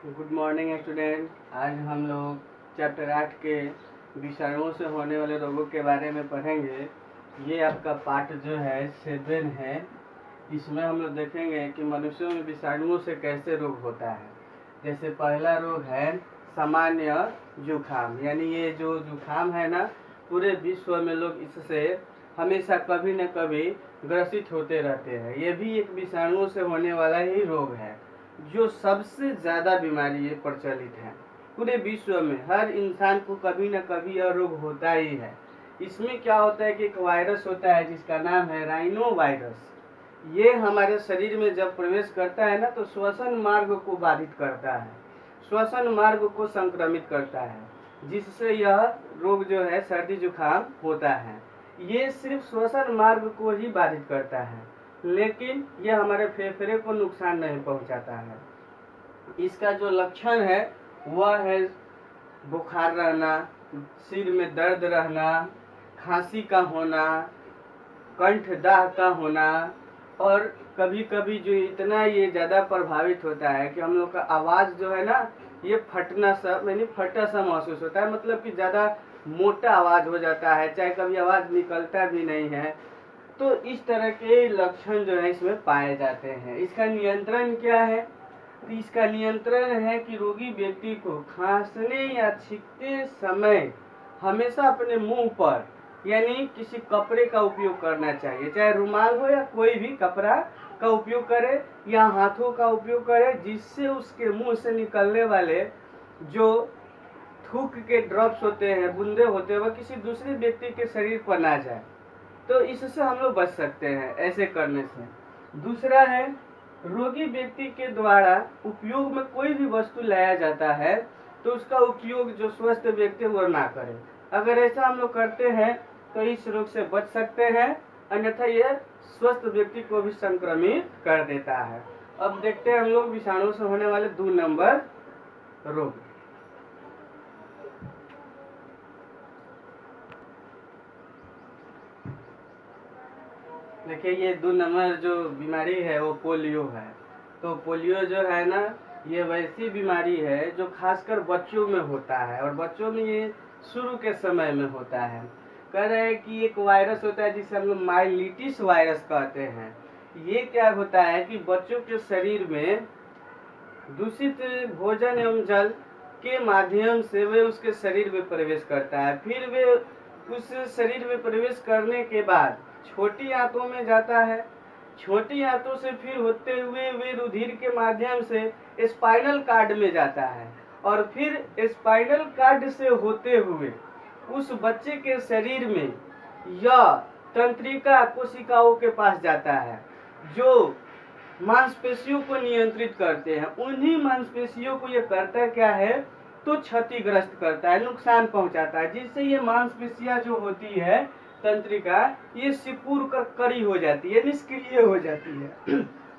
Good morning student. आज हम लोग चैप्टर 8 के विषाणुओं से होने वाले रोगों के बारे में पढ़ेंगे। ये आपका पार्ट जो है 7 है। इसमें हम लोग देखेंगे कि मनुष्यों में विषाणुओं से कैसे रोग होता है। जैसे पहला रोग है सामान्य जुखाम, यानी ये जो जुखाम है ना, पूरे विश्व में लोग इससे हमेशा कभी न कभी ग्रसित होते रहते हैं। ये भी एक विषाणुओं से होने वाला ही रोग है जो सबसे ज़्यादा बीमारी ये प्रचलित है। पूरे विश्व में हर इंसान को कभी न कभी यह रोग होता ही है। इसमें क्या होता है कि एक वायरस होता है जिसका नाम है राइनो वायरस। ये हमारे शरीर में जब प्रवेश करता है ना, तो श्वसन मार्ग को बाधित करता है, श्वसन मार्ग को संक्रमित करता है, जिससे यह रोग जो है सर्दी जुकाम होता है। ये सिर्फ श्वसन मार्ग को ही बाधित करता है, लेकिन यह हमारे फेफड़े को नुकसान नहीं पहुंचाता है। इसका जो लक्षण है वह है बुखार रहना, सिर में दर्द रहना, खांसी का होना, कंठदाह का होना, और कभी कभी जो इतना ये ज़्यादा प्रभावित होता है कि हम लोग का आवाज़ जो है ना, ये फटना सा यानी फटा सा महसूस होता है। मतलब कि ज़्यादा मोटा आवाज़ हो जाता है, चाहे कभी आवाज़ निकलता भी नहीं है। तो इस तरह के लक्षण जो है इसमें पाए जाते हैं। इसका नियंत्रण क्या है? तो इसका नियंत्रण है कि रोगी व्यक्ति को खांसने या छींकते समय हमेशा अपने मुंह पर यानी किसी कपड़े का उपयोग करना चाहिए, चाहे रुमाल हो या कोई भी कपड़ा का उपयोग करे या हाथों का उपयोग करे, जिससे उसके मुंह से निकलने वाले जो थूक के ड्रॉप्स होते हैं, बूंदे होते हैं, वह किसी दूसरे व्यक्ति के शरीर पर ना जाए। तो इससे हम लोग बच सकते हैं ऐसे करने से। दूसरा है, रोगी व्यक्ति के द्वारा उपयोग में कोई भी वस्तु लाया जाता है तो उसका उपयोग जो स्वस्थ व्यक्ति वो ना करे। अगर ऐसा हम लोग करते हैं तो इस रोग से बच सकते हैं, अन्यथा यह स्वस्थ व्यक्ति को भी संक्रमित कर देता है। अब देखते हैं हम लोग विषाणु से होने वाले 2 नंबर रोग। देखिए, ये 2 नंबर जो बीमारी है वो पोलियो है। तो पोलियो जो है ना, ये वैसी बीमारी है जो खासकर बच्चों में होता है, और बच्चों में ये शुरू के समय में होता है। कह रहे हैं कि एक वायरस होता है जिसे हम लोग माइलिटिस वायरस कहते हैं। ये क्या होता है कि बच्चों के शरीर में दूषित भोजन एवं जल के माध्यम से वे उसके शरीर में प्रवेश करता है। फिर वे उस शरीर में प्रवेश करने के बाद छोटी आंतों में जाता है, छोटी आंतों से फिर होते हुए वे रुधिर के माध्यम से स्पाइनल कार्ड में जाता है, और फिर स्पाइनल कार्ड से होते हुए उस बच्चे के शरीर में यह तंत्रिका कोशिकाओं के पास जाता है जो मांसपेशियों को नियंत्रित करते हैं। उन्हीं मांसपेशियों को ये करता क्या है, तो क्षतिग्रस्त करता है, नुकसान पहुंचाता है, जिससे ये मांसपेशियां जो होती है तंत्रिका, ये सिकुड़ कर कड़ी हो जाती है, निष्क्रिय हो जाती है।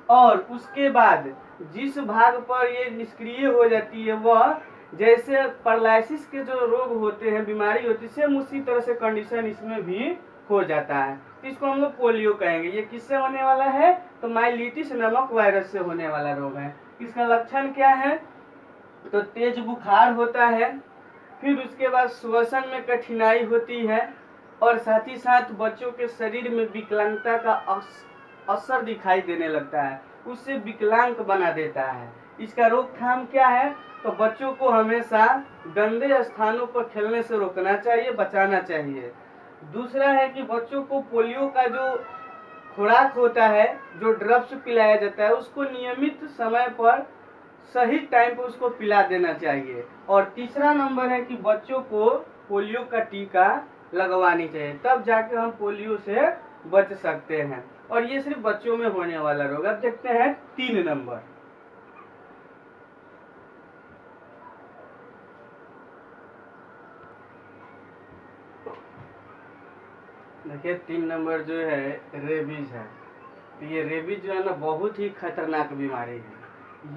और उसके बाद जिस भाग पर ये निष्क्रिय हो जाती है, वह जैसे पैरालिसिस के जो रोग होते हैं, बीमारी होती है, सेम उसी तरह से कंडीशन इसमें भी हो जाता है। तो इसको हम लोग पोलियो कहेंगे। ये किससे होने वाला है? तो माइलिटिस नामक वायरस से होने वाला रोग है। इसका लक्षण क्या है? तो तेज बुखार होता है, फिर उसके बाद श्वसन में कठिनाई होती है, और साथ ही साथ बच्चों के शरीर में विकलांगता का असर दिखाई देने लगता है, उससे विकलांग बना देता है। इसका रोकथाम क्या है? तो बच्चों को हमेशा गंदे स्थानों पर खेलने से रोकना चाहिए, बचाना चाहिए। दूसरा है कि बच्चों को पोलियो का जो खुराक होता है, जो ड्रग्स पिलाया जाता है, उसको नियमित समय पर सही टाइम पर उसको पिला देना चाहिए। और तीसरा नंबर है कि बच्चों को पोलियो का टीका लगवानी चाहिए, तब जाके हम पोलियो से बच सकते हैं। और ये सिर्फ बच्चों में होने वाला रोग। अब देखते हैं 3 नंबर। देखिए, 3 नंबर जो है रेबीज है। तो ये रेबीज जो है ना, बहुत ही खतरनाक बीमारी है।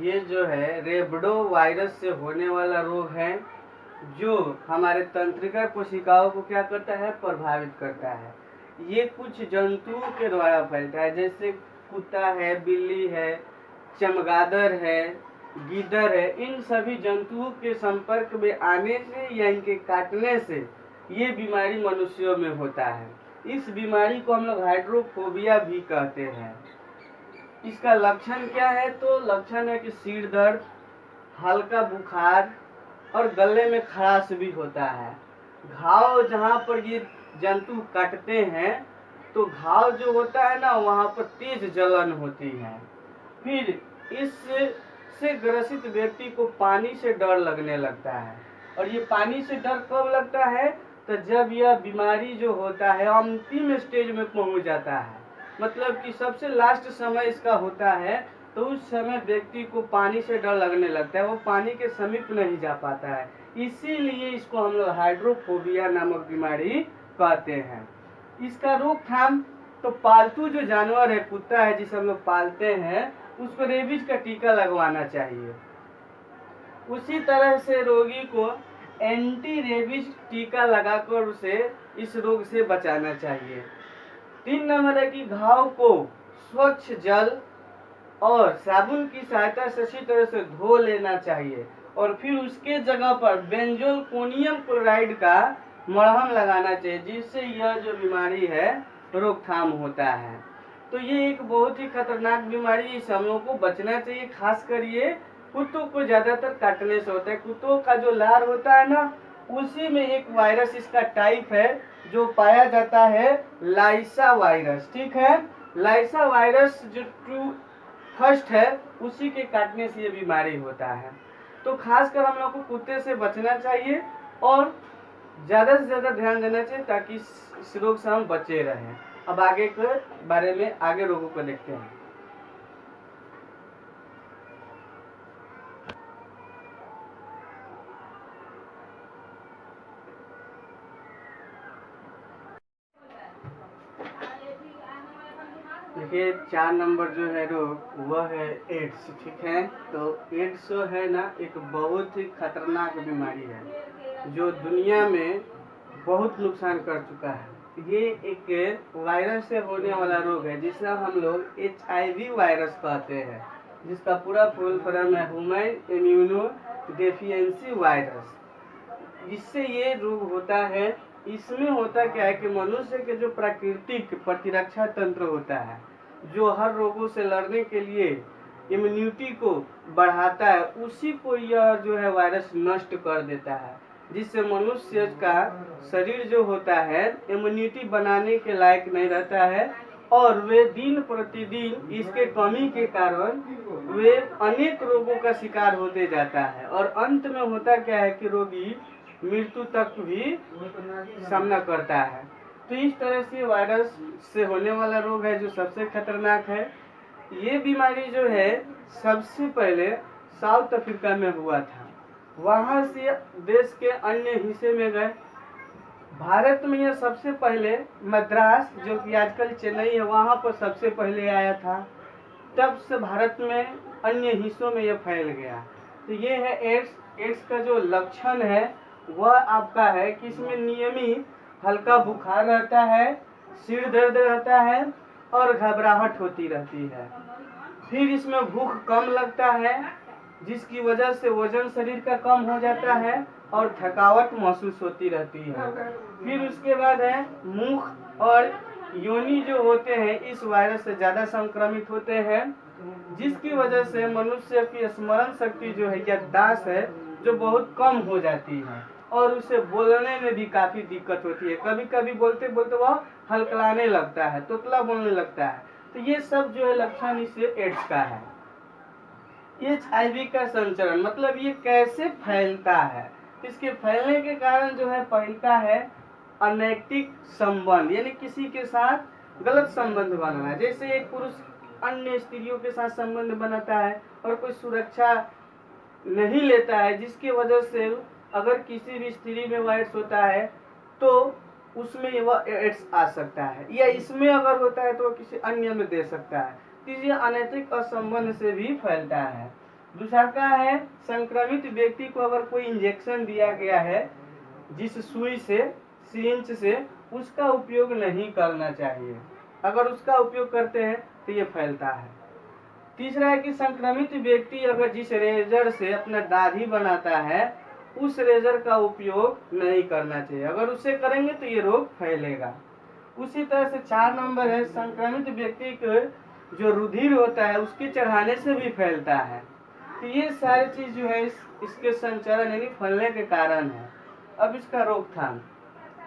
ये जो है रेबडो वायरस से होने वाला रोग है, जो हमारे तंत्रिका कोशिकाओं को क्या करता है, प्रभावित करता है। ये कुछ जंतुओं के द्वारा फैलता है, जैसे कुत्ता है, बिल्ली है, चमगादड़ है, गीदड़ है, इन सभी जंतुओं के संपर्क में आने से या इनके काटने से ये बीमारी मनुष्यों में होता है। इस बीमारी को हम लोग हाइड्रोफोबिया भी कहते हैं। इसका लक्षण क्या है? तो लक्षण है कि सिर दर्द, हल्का बुखार और गले में खराश भी होता है। घाव जहाँ पर ये जंतु काटते हैं तो घाव जो होता है ना, वहाँ पर तेज जलन होती है। फिर इससे ग्रसित व्यक्ति को पानी से डर लगने लगता है। और ये पानी से डर कब लगता है? तो जब यह बीमारी जो होता है अंतिम स्टेज में पहुंच जाता है, मतलब कि सबसे लास्ट समय इसका होता है, तो उस समय व्यक्ति को पानी से डर लगने लगता है, वो पानी के समीप नहीं जा पाता है। इसीलिए इसको हम लोग हाइड्रोफोबिया नामक बीमारी कहते हैं। इसका रोकथाम, तो पालतू जो जानवर है, कुत्ता है जिसे हम लोग पालते हैं, उसको रेबीज का टीका लगवाना चाहिए। उसी तरह से रोगी को एंटी रेबीज टीका लगाकर उसे इस रोग से बचाना चाहिए। 3 नंबर है कि घाव को स्वच्छ जल और साबुन की सहायता से अच्छी तरह से धो लेना चाहिए और फिर उसके जगह पर बेंजोलकोनियम क्लोराइड का मरहम लगाना चाहिए, जिससे यह जो बीमारी है रोकथाम होता है। तो ये एक बहुत ही खतरनाक बीमारी है, इससे हम लोगों को बचना चाहिए। खास कर ये कुत्तों को ज्यादातर काटने से होता है। कुत्तों का जो लार होता है ना, उसी में एक वायरस इसका टाइप है जो पाया जाता है लाइसा वायरस। ठीक है, लाइसा वायरस जो फर्स्ट है, उसी के काटने से ये बीमारी होता है। तो खासकर हम लोग को कुत्ते से बचना चाहिए और ज्यादा से ज्यादा ध्यान देना चाहिए ताकि इस रोग से हम बचे रहें। अब आगे के बारे में, आगे रोगों को देखते हैं। देखिए 4 नंबर जो है रोग वह है एड्स। ठीक है, तो एड्स जो है ना, एक बहुत ही खतरनाक बीमारी है जो दुनिया में बहुत नुकसान कर चुका है। ये एक वायरस से होने वाला रोग है जिसे हम लोग HIV वायरस कहते हैं, जिसका पूरा फुल फॉर्म है ह्यूमन इम्यूनो डेफिशिएंसी वायरस। जिससे ये रोग होता है, इसमें होता क्या है कि मनुष्य के जो प्राकृतिक प्रतिरक्षा तंत्र होता है, जो हर रोगों से लड़ने के लिए इम्यूनिटी को बढ़ाता है, उसी को यह जो है वायरस नष्ट कर देता है, जिससे मनुष्य का शरीर जो होता है इम्यूनिटी बनाने के लायक नहीं रहता है और वे दिन प्रतिदिन इसके कमी के कारण वे अनेक रोगों का शिकार होते जाता है और अंत में होता क्या है कि रोगी मृत्यु तक भी सामना करता है। तो इस तरह से वायरस से होने वाला रोग है जो सबसे खतरनाक है। ये बीमारी जो है सबसे पहले साउथ अफ्रीका में हुआ था, वहां से देश के अन्य हिस्से में गए। भारत में यह सबसे पहले मद्रास, जो कि आजकल चेन्नई है, वहां पर सबसे पहले आया था। तब से भारत में अन्य हिस्सों में यह फैल गया। तो ये है एड्स। एड्स का जो लक्षण है वह आपका है कि इसमें नियमित हल्का बुखार रहता है, सिर दर्द रहता है और घबराहट होती रहती है। फिर इसमें भूख कम लगता है, जिसकी वजह से वजन शरीर का कम हो जाता है और थकावट महसूस होती रहती है। फिर उसके बाद है मुख और योनि जो होते हैं इस वायरस से ज्यादा संक्रमित होते हैं, जिसकी वजह से मनुष्य की स्मरण शक्ति जो है, याददाश्त है, जो बहुत कम हो जाती है और उसे बोलने में भी काफी दिक्कत होती है। कभी कभी बोलते बोलते वह हलकलाने लगता है, तोतला बोलने लगता है। तो ये सब जो है लक्षण इस एड्स का है। HIV का संचरण, मतलब ये कैसे फैलता है? इसके फैलने के कारण जो है पहला है अनैतिक संबंध, यानी किसी के साथ गलत संबंध बनाना। जैसे एक पुरुष अन्य स्त्रियों के साथ संबंध बनाता है और कोई सुरक्षा नहीं लेता है, जिसकी वजह से अगर किसी भी स्त्री में वायरस होता है तो उसमें वह एड्स आ सकता है, या इसमें अगर होता है तो किसी अन्य में दे सकता है। तो ये अनैतिक संबंध से भी फैलता है। दूसरा का है संक्रमित व्यक्ति को अगर कोई इंजेक्शन दिया गया है जिस सुई से, सिरिंज से, उसका उपयोग नहीं करना चाहिए। अगर उसका उपयोग करते हैं तो ये फैलता है। तीसरा है कि संक्रमित व्यक्ति अगर जिस रेजर से अपना दाढ़ी बनाता है उस रेजर का उपयोग नहीं करना चाहिए, अगर उससे करेंगे तो ये रोग फैलेगा। उसी तरह से 4 नंबर है संक्रमित व्यक्ति को जो रुधिर होता है उसके चढ़ाने से भी फैलता है। तो ये सारी चीज जो है इसके संचरण यानी फैलने के कारण है। अब इसका रोकथाम,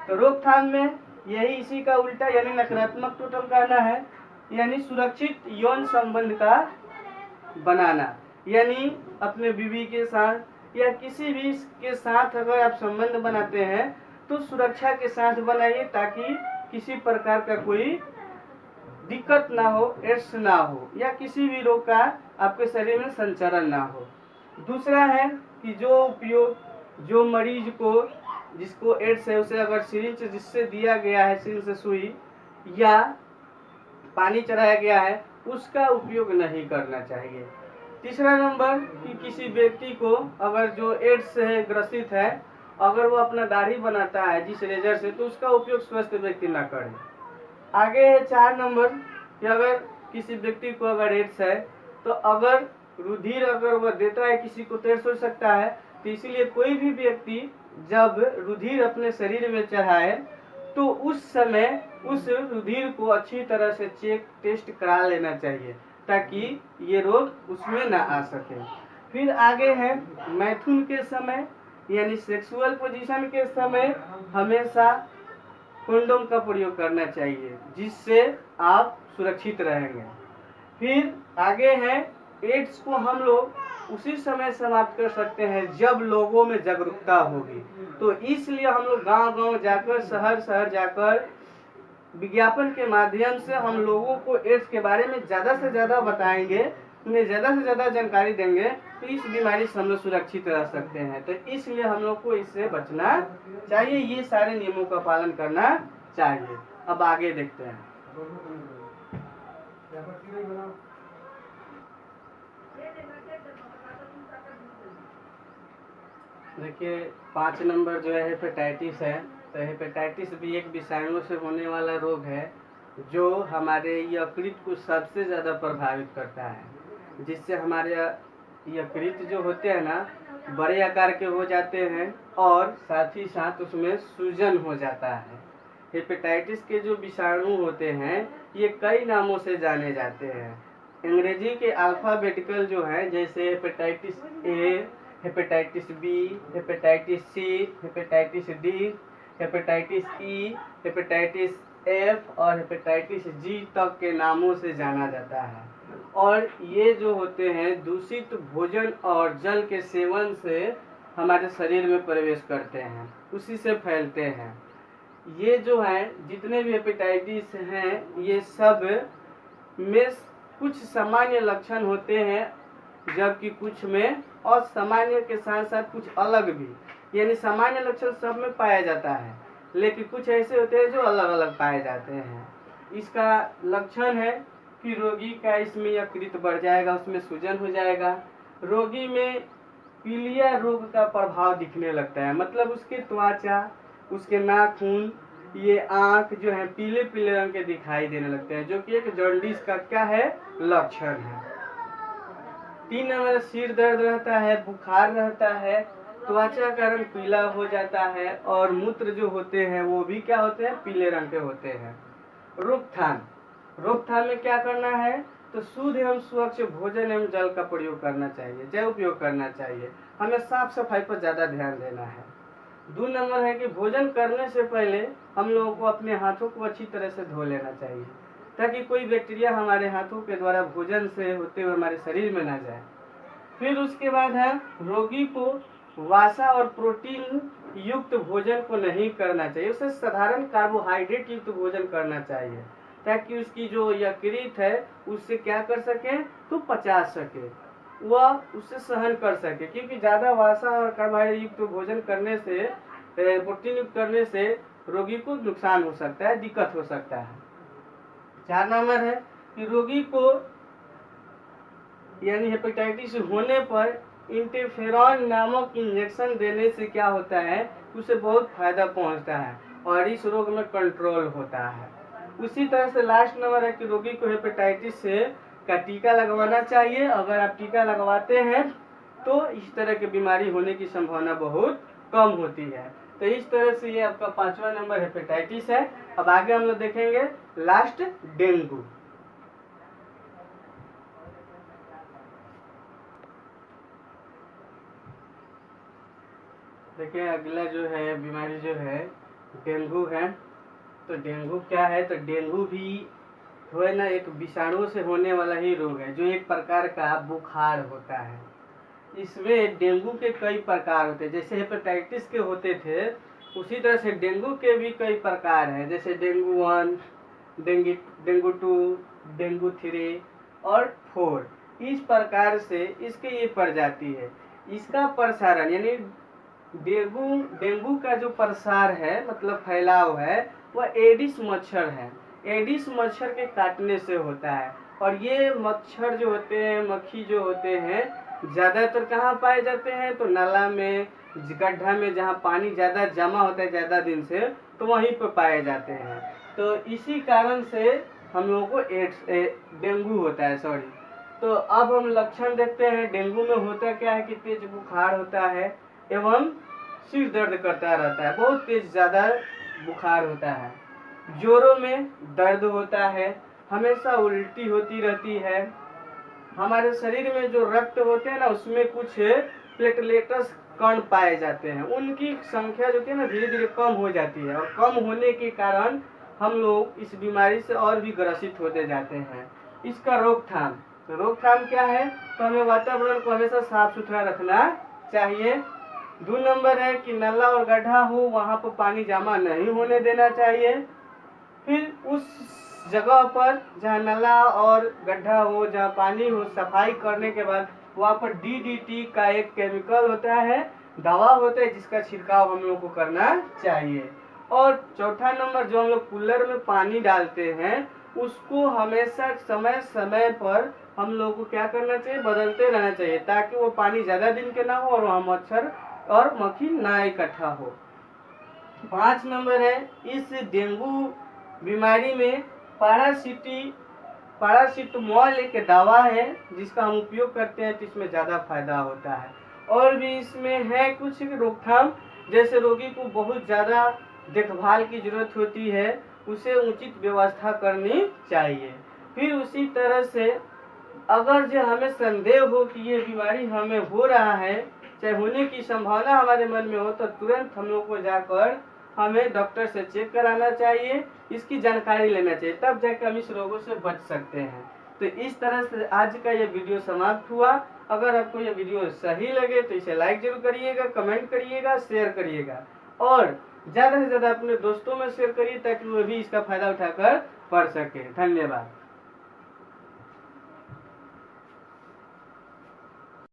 तो रोकथाम में यही इसी का उल्टा यानी नकारात्मक टोटल कहना है, यानी सुरक्षित यौन संबंध का बनाना, यानी अपने बीवी के साथ या किसी भी के साथ अगर आप संबंध बनाते हैं तो सुरक्षा के साथ बनाइए ताकि किसी प्रकार का कोई दिक्कत ना हो, एड्स ना हो या किसी भी रोग का आपके शरीर में संचरण ना हो। दूसरा है कि जो मरीज को जिसको एड्स है उसे अगर सिरिंज जिससे दिया गया है, सिरिंज से सुई या पानी चढ़ाया गया है उसका उपयोग नहीं करना चाहिए। तीसरा नंबर कि किसी व्यक्ति को अगर जो एड्स से ग्रसित है अगर वो अपना दाढ़ी बनाता है जिस रेजर से तो उसका उपयोग स्वस्थ व्यक्ति ना करे। आगे है 4 नंबर कि अगर किसी व्यक्ति को अगर एड्स है तो अगर रुधिर अगर वह देता है किसी को तो एड्स हो सकता है, तो इसीलिए कोई भी व्यक्ति जब रुधिर अपने शरीर में चढ़ाए तो उस समय उस रुधिर को अच्छी तरह से चेक टेस्ट करा लेना चाहिए ताकि ये रोग उसमें ना आ सके। फिर आगे है मैथुन के समय यानी सेक्सुअल पोजीशन के समय हमेशा कंडोम का प्रयोग करना चाहिए जिससे आप सुरक्षित रहेंगे। फिर आगे है एड्स को हम लोग उसी समय समाप्त कर सकते हैं जब लोगों में जागरूकता होगी, तो इसलिए हम लोग गांव-गांव जाकर शहर जाकर विज्ञापन के माध्यम से हम लोगों को एड्स के बारे में ज़्यादा से ज़्यादा बताएंगे, उन्हें ज़्यादा से ज़्यादा जानकारी देंगे तो इस बीमारी से हम लोग सुरक्षित रह सकते हैं। तो इसलिए हम लोग को इससे बचना चाहिए, ये सारे नियमों का पालन करना चाहिए। अब आगे देखते हैं। देखिए 5 नंबर जो है हेपेटाइटिस है। तो हेपेटाइटिस भी एक विषाणु से होने वाला रोग है जो हमारे यकृत को सबसे ज़्यादा प्रभावित करता है, जिससे हमारे यकृत जो होते हैं ना बड़े आकार के हो जाते हैं और साथ ही साथ उसमें सूजन हो जाता है। हेपेटाइटिस के जो विषाणु होते हैं ये कई नामों से जाने जाते हैं। अंग्रेजी के अल्फ़ाबेटिकल जो है जैसे hepatitis A, hepatitis B, hepatitis C, hepatitis D, hepatitis E, hepatitis F और हेपेटाइटिस जी तक के नामों से जाना जाता है। और ये जो होते हैं दूषित भोजन और जल के सेवन से हमारे शरीर में प्रवेश करते हैं, उसी से फैलते हैं। ये जो हैं जितने भी हेपेटाइटिस हैं ये सब में कुछ सामान्य लक्षण होते हैं जबकि कुछ में असामान्य के साथ साथ कुछ अलग भी, यानी सामान्य लक्षण सब में पाया जाता है लेकिन कुछ ऐसे होते हैं जो अलग अलग पाए जाते हैं। इसका लक्षण है कि रोगी का इसमें यकृत बढ़ जाएगा, उसमें सूजन हो जाएगा, रोगी में पीलिया रोग का प्रभाव दिखने लगता है, मतलब उसके त्वचा, उसके नाखून, ये आँख जो है पीले पीले रंग के दिखाई देने लगते हैं जो कि एक जॉन्डिस का क्या है लक्षण है। 3 नंबर सिर दर्द रहता है, बुखार रहता है, त्वचा का रंग पीला हो जाता है और मूत्र जो होते हैं वो भी क्या होते हैं पीले रंग के होते हैं। रोकथाम में क्या करना है तो शुद्ध एवं स्वच्छ भोजन एवं जल का प्रयोग करना चाहिए, जय उपयोग करना चाहिए। हमें साफ सफाई पर ज़्यादा ध्यान देना है। 2 नंबर है कि भोजन करने से पहले हम लोगों को अपने हाथों को अच्छी तरह से धो लेना चाहिए ताकि कोई बैक्टीरिया हमारे हाथों के द्वारा भोजन से होते हुए हमारे शरीर में ना जाए। फिर उसके बाद है रोगी को वसा और प्रोटीन युक्त भोजन को नहीं करना चाहिए, उसे साधारण कार्बोहाइड्रेट युक्त भोजन करना चाहिए ताकि उसकी जो यकृत है उससे क्या कर सके तो पचा सके, वह उससे सहन कर सके, क्योंकि ज़्यादा वसा और कार्बोहाइड्रेट युक्त भोजन करने से प्रोटीन युक्त करने से रोगी को नुकसान हो सकता है, दिक्कत हो सकता है। 4 नंबर है कि रोगी को यानी हेपेटाइटिस होने पर इंटरफेरॉन नामक इंजेक्शन देने से क्या होता है उसे बहुत फायदा पहुंचता है और इस रोग में कंट्रोल होता है। उसी तरह से लास्ट नंबर है कि रोगी को हेपेटाइटिस से का टीका लगवाना चाहिए। अगर आप टीका लगवाते हैं तो इस तरह की बीमारी होने की संभावना बहुत कम होती है। तो इस तरह से ये आपका 5वां नंबर हेपेटाइटिस है। अब आगे हम लोग देखेंगे लास्ट डेंगू। देखिए अगला जो है बीमारी जो है डेंगू है। तो डेंगू क्या है, तो डेंगू भी जो है ना एक विषाणु से होने वाला ही रोग है, जो एक प्रकार का बुखार होता है। इसमें डेंगू के कई प्रकार होते हैं, जैसे हेपेटाइटिस के होते थे उसी तरह से डेंगू के भी कई प्रकार हैं, जैसे डेंगू 1, डेंगू 2, डेंगू 3 और 4। इस प्रकार से इसके ये प्रजाति है। इसका प्रसारण यानी डेंगू का जो प्रसार है मतलब फैलाव है वह एडिस मच्छर है। एडिस मच्छर के काटने से होता है। और ये मच्छर जो होते हैं, मक्खी जो होते हैं, ज़्यादातर कहाँ पाए जाते हैं, तो नाला में, गड्ढा में, जहाँ पानी ज़्यादा जमा होता है ज़्यादा दिन से, तो वहीं पर पाए जाते हैं। तो इसी कारण से हम लोगों को डेंगू होता है। सॉरी। तो अब हम लक्षण देखते हैं। डेंगू में होता क्या है कि तेज बुखार होता है एवं सिर दर्द करता रहता है, बहुत तेज ज़्यादा बुखार होता है। जोरों में दर्द होता है, हमेशा उल्टी होती रहती है। हमारे शरीर में जो रक्त होते हैं ना उसमें कुछ प्लेटलेट्स कण पाए जाते हैं, उनकी संख्या जो कि ना धीरे धीरे कम हो जाती है। और कम होने के कारण हम लोग इस बीमारी से और भी ग्रसित होते जाते हैं। इसका रोकथाम, तो रोकथाम क्या है, तो हमें वातावरण को हमेशा साफ सुथरा रखना चाहिए। 2 नंबर है कि नाला और गड्ढा हो वहाँ पर पानी जमा नहीं होने देना चाहिए। फिर उस जगह पर जहाँ नाला और गड्ढा हो, जहाँ पानी हो, सफाई करने के बाद वहाँ पर DDT का एक केमिकल होता है, दवा होता है, जिसका छिड़काव हम लोग को करना चाहिए। और चौथा नंबर, जो हम लोग कूलर में पानी डालते हैं उसको हमेशा समय समय पर हम लोग को क्या करना चाहिए, बदलते रहना चाहिए, ताकि वो पानी ज़्यादा दिन के ना हो और वहाँ मच्छर और मक्खी ना इकट्ठा हो। 5 नंबर है, इस डेंगू बीमारी में पैरासिटामोल एक दवा है जिसका हम उपयोग करते हैं, तो इसमें ज़्यादा फायदा होता है। और भी इसमें है कुछ रोकथाम, जैसे रोगी को बहुत ज़्यादा देखभाल की जरूरत होती है, उसे उचित व्यवस्था करनी चाहिए। फिर उसी तरह से अगर जो हमें संदेह हो कि ये बीमारी हमें हो रहा है, चाहे होने की संभावना हमारे मन में हो, तो तुरंत हम लोग को जाकर हमें डॉक्टर से चेक कराना चाहिए, इसकी जानकारी लेना चाहिए, तब जाकर हम इस रोगों से बच सकते हैं। तो इस तरह से आज का ये वीडियो समाप्त हुआ। अगर आपको ये वीडियो सही लगे तो इसे लाइक जरूर करिएगा, कमेंट करिएगा, शेयर करिएगा और ज़्यादा से ज़्यादा अपने दोस्तों में शेयर करिए ताकि वो भी इसका फायदा उठाकर पढ़ सके। धन्यवाद।